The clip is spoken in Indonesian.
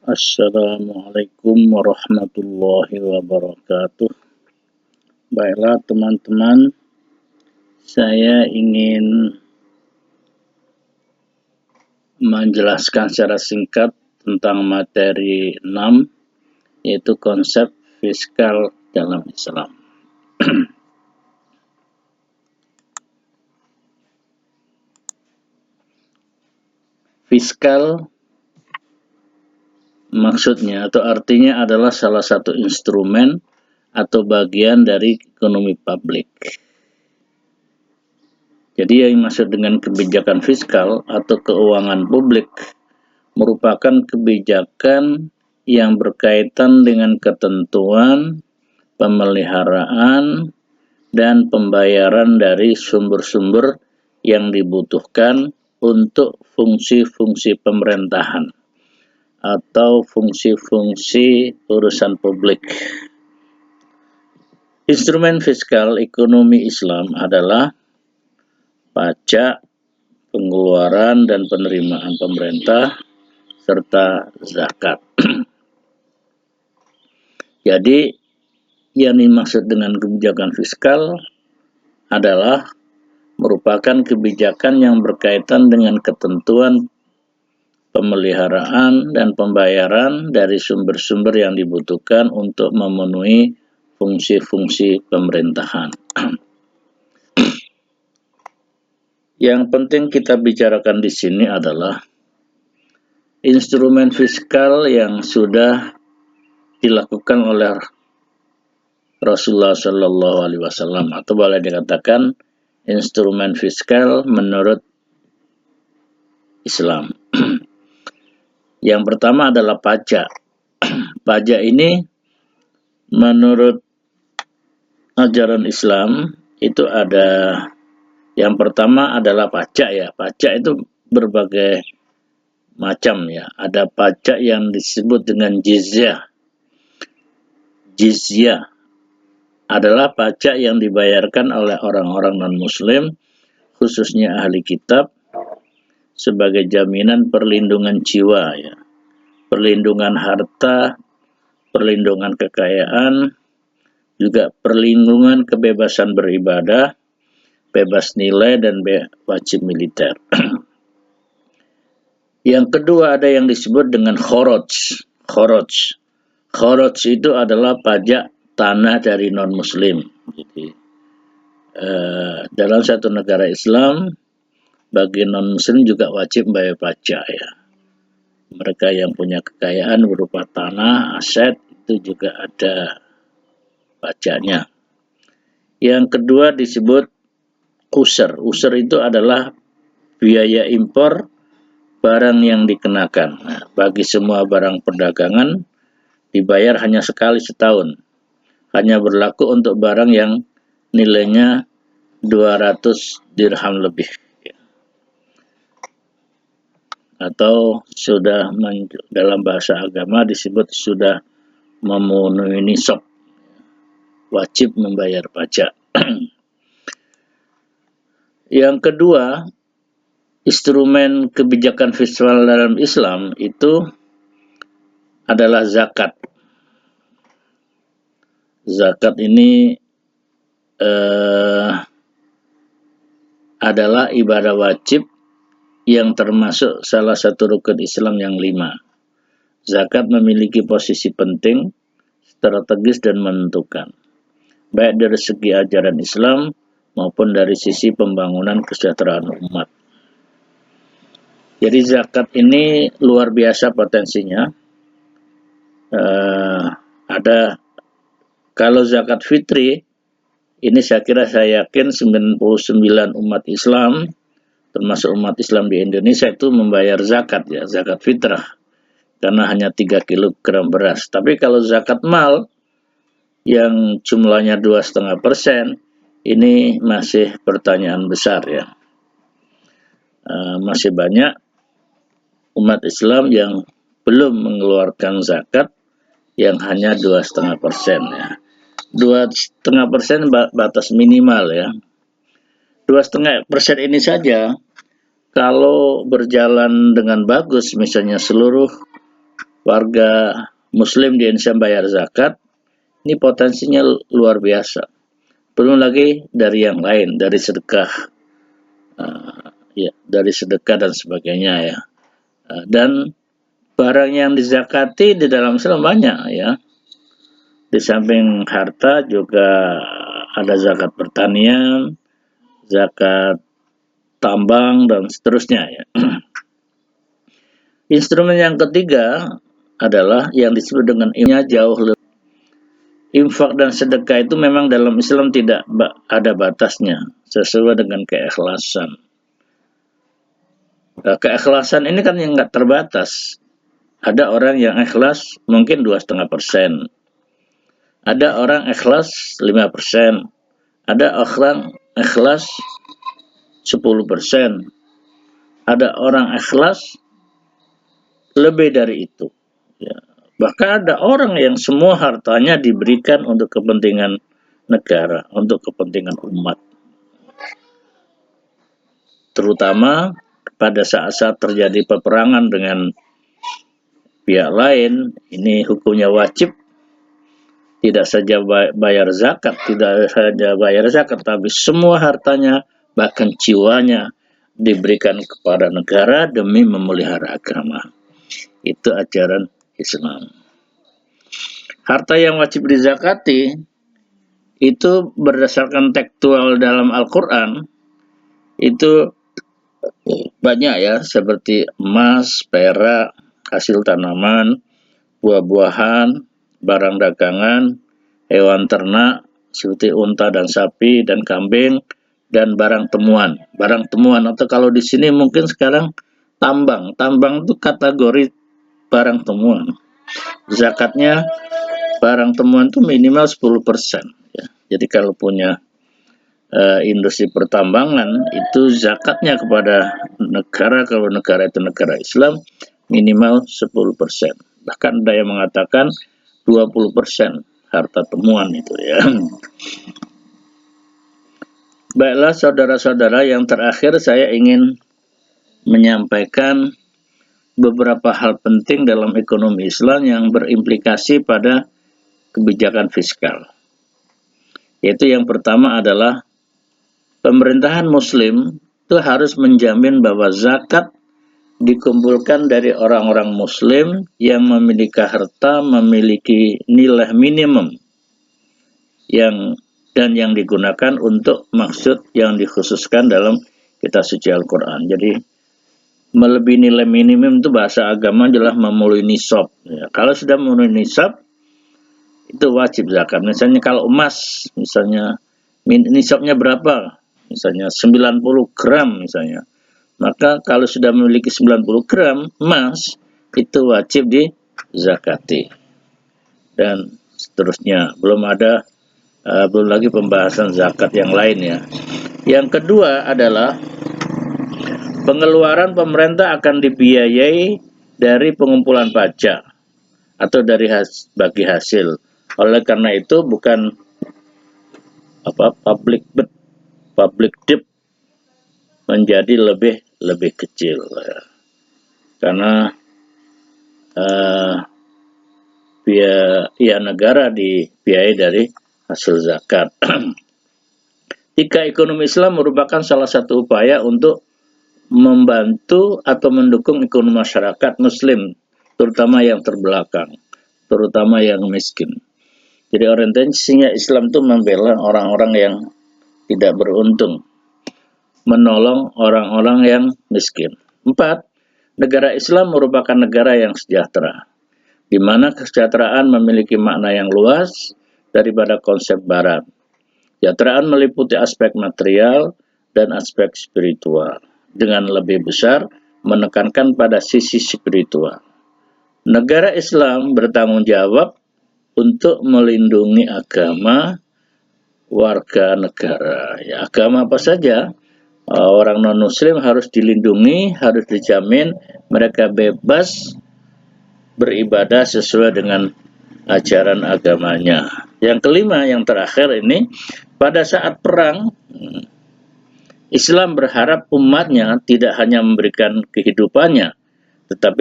Assalamualaikum warahmatullahi wabarakatuh. Baiklah teman-teman, saya ingin menjelaskan secara singkat tentang materi 6, yaitu konsep fiskal dalam Islam. Fiskal maksudnya atau artinya adalah salah satu instrumen atau bagian dari ekonomi publik. Jadi yang dimaksud dengan kebijakan fiskal atau keuangan publik merupakan kebijakan yang berkaitan dengan ketentuan, pemeliharaan, dan pembayaran dari sumber-sumber yang dibutuhkan untuk fungsi-fungsi pemerintahan atau fungsi-fungsi urusan publik. Instrumen fiskal ekonomi Islam adalah pajak, pengeluaran dan penerimaan pemerintah, serta zakat. Jadi, yang dimaksud dengan kebijakan fiskal adalah merupakan kebijakan yang berkaitan dengan ketentuan, pemeliharaan, dan pembayaran dari sumber-sumber yang dibutuhkan untuk memenuhi fungsi-fungsi pemerintahan. Yang penting kita bicarakan di sini adalah instrumen fiskal yang sudah dilakukan oleh Rasulullah Shallallahu Alaihi Wasallam, atau boleh dikatakan instrumen fiskal menurut Islam. Yang pertama adalah pajak. Pajak ini menurut ajaran Islam itu ada, yang pertama adalah pajak ya. Pajak itu berbagai macam ya. Ada pajak yang disebut dengan jizyah. Jizyah adalah pajak yang dibayarkan oleh orang-orang non-muslim, khususnya ahli kitab, sebagai jaminan perlindungan jiwa ya. Perlindungan harta, perlindungan kekayaan, juga perlindungan kebebasan beribadah, bebas nilai, dan wajib militer. Yang kedua ada yang disebut dengan kharaj. Kharaj itu adalah pajak tanah dari non-muslim. Jadi, dalam satu negara Islam, bagi non-muslim juga wajib membayar pajak ya. Mereka yang punya kekayaan berupa tanah, aset, itu juga ada pajaknya. Yang kedua disebut usr. Usr itu adalah biaya impor barang yang dikenakan. Nah, bagi semua barang perdagangan dibayar hanya sekali setahun. Hanya berlaku untuk barang yang nilainya 200 dirham lebih. Atau sudah dalam bahasa agama disebut sudah memenuhi nisab, wajib membayar pajak. Yang kedua, instrumen kebijakan fiskal dalam Islam itu adalah zakat. Zakat ini adalah ibadah wajib yang termasuk salah satu rukun Islam yang 5. Zakat memiliki posisi penting, strategis, dan menentukan, baik dari segi ajaran Islam maupun dari sisi pembangunan kesejahteraan umat. Jadi zakat ini luar biasa potensinya. Ada kalau zakat fitri ini saya yakin 99 umat Islam, termasuk umat Islam di Indonesia, itu membayar zakat ya, zakat fitrah, karena hanya 3 kg beras. Tapi kalau zakat mal yang jumlahnya 2,5%, ini masih pertanyaan besar ya. Masih banyak umat Islam yang belum mengeluarkan zakat, yang hanya 2,5% ya. 2,5% batas minimal ya. 2,5% ini saja kalau berjalan dengan bagus, misalnya seluruh warga Muslim di Indonesia bayar zakat, ini potensinya luar biasa. Belum lagi dari yang lain, dari sedekah, dari sedekah dan sebagainya ya. Dan barang yang dizakati di dalam Islam banyak ya. Di samping harta juga ada zakat pertanian, zakat tambang dan seterusnya ya. Instrumen yang ketiga adalah yang disebut dengan jauh lebih. Infak dan sedekah itu memang dalam Islam tidak ada batasnya, sesuai dengan keikhlasan. Keikhlasan ini kan yang nggak terbatas. Ada orang yang ikhlas mungkin 2,5%. Ada orang ikhlas 5%. Ada orang ikhlas 10%. Ada orang ikhlas lebih dari itu. Ya. Bahkan ada orang yang semua hartanya diberikan untuk kepentingan negara, untuk kepentingan umat. Terutama pada saat-saat terjadi peperangan dengan pihak lain, ini hukumnya wajib. Tidak saja bayar zakat, tapi semua hartanya, bahkan jiwanya diberikan kepada negara demi memelihara agama. Itu ajaran Islam. Harta yang wajib dizakati itu berdasarkan tekstual dalam Al-Quran itu banyak ya, seperti emas, perak, hasil tanaman, buah-buahan, barang dagangan, hewan ternak seperti unta dan sapi dan kambing, dan barang temuan. Barang temuan atau kalau di sini mungkin sekarang tambang. Tambang itu kategori barang temuan. Zakatnya barang temuan itu minimal 10%. Ya. Jadi kalau punya industri pertambangan itu zakatnya kepada negara, kalau negara itu negara Islam, minimal 10%. Bahkan ada yang mengatakan 20% harta temuan itu ya. Baiklah saudara-saudara, yang terakhir saya ingin menyampaikan beberapa hal penting dalam ekonomi Islam yang berimplikasi pada kebijakan fiskal. Yaitu yang pertama adalah pemerintahan Muslim itu harus menjamin bahwa zakat dikumpulkan dari orang-orang Muslim yang memiliki harta, memiliki nilai minimum yang digunakan untuk maksud yang dikhususkan dalam kitab suci Al-Quran. Jadi melebihi nilai minimum itu bahasa agama adalah memenuhi nisab. Ya, kalau sudah memenuhi nisab itu wajib zakat. Misalnya kalau emas, misalnya nisabnya berapa? Misalnya 90 gram misalnya. Maka kalau sudah memiliki 90 gram emas, itu wajib dizakati. Dan seterusnya. Belum lagi pembahasan zakat yang lain ya. Yang kedua adalah pengeluaran pemerintah akan dibiayai dari pengumpulan pajak atau dari bagi hasil. Oleh karena itu bukan public debt menjadi lebih kecil ya. Karena biaya negara dibiayai dari hasil zakat. Jika ekonomi Islam merupakan salah satu upaya untuk membantu atau mendukung ekonomi masyarakat Muslim, terutama yang terbelakang, terutama yang miskin. Jadi orientasinya Islam itu membela orang-orang yang tidak beruntung, menolong orang-orang yang miskin. 4. Negara Islam merupakan negara yang sejahtera, di mana kesejahteraan memiliki makna yang luas daripada konsep Barat. Kesejahteraan meliputi aspek material dan aspek spiritual, dengan lebih besar menekankan pada sisi spiritual. Negara Islam bertanggung jawab untuk melindungi agama warga negara. Ya, agama apa saja, orang non-muslim harus dilindungi, harus dijamin mereka bebas beribadah sesuai dengan ajaran agamanya. Yang kelima, yang terakhir ini, pada saat perang, Islam berharap umatnya tidak hanya memberikan kehidupannya, tetapi